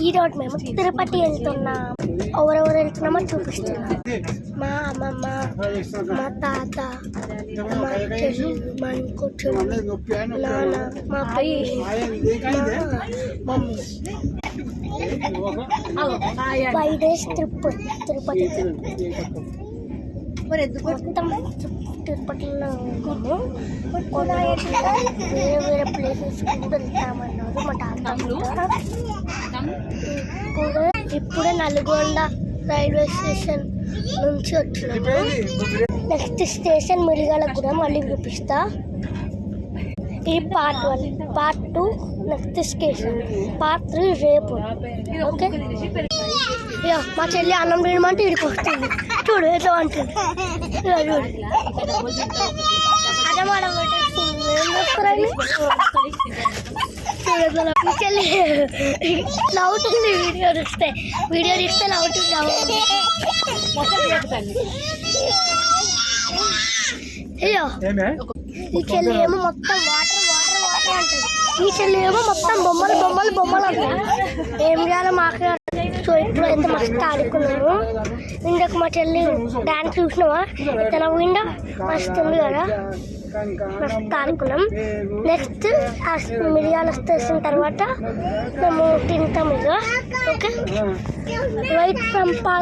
ఈరోజు మేము తిరుపతి వెళ్తున్నాం. ఎవరెవరు వెళ్తున్నామో చూపిస్తున్నాం. మా అమ్మమ్మ, మా తాత, మా చెల్లి, మా ఇంకో చెల్లి, నాన్న, మా అబ్బాయి, మా మమ్మీ. 5 days తిరుపతి మొత్తం తిరుపతిలో ఉన్నాము. వేరే వేరే ప్లేసెస్ వెళ్తామన్నారు మా తాత. ఇప్పుడే నల్గొండ రైల్వే స్టేషన్ నుంచి వచ్చినాము. నెక్స్ట్ స్టేషన్ మిరియాలగూడెం, మళ్ళీ చూపిస్తా. ఇది part 1, part 2 next station, part 3 రేపు. ఓకే, మా చెల్లి అన్నం తినమంటే ఇడికి వస్తుంది. చూడు ఎట్లా అంటుంది. చూడు అన్నమాట చెల్లి నవ్వుతుంది. వీడియో తీస్తే నవ్వుతుంది. అయ్యో ఈ చెల్లి ఏమో మొత్తం వాటర్ వాటర్ వాటర్ అంటుంది. ఈ చెల్లి ఏమో మొత్తం బొమ్మలు బొమ్మలు బొమ్మలు అంటుంది. ఏం చేయాలో మాకు. సో ఇప్పుడు అయితే మస్తు ఆడుకున్నాము. ఇందాక మా చెల్లి డాన్స్ చూసినావా? తన విండో మస్తు ఉంది కదా, మస్తు ఆడుకున్నాం. నెక్స్ట్ మిరియాల స్టేషన్ తర్వాత మేము తింటాం ఇక. Okay, right from park.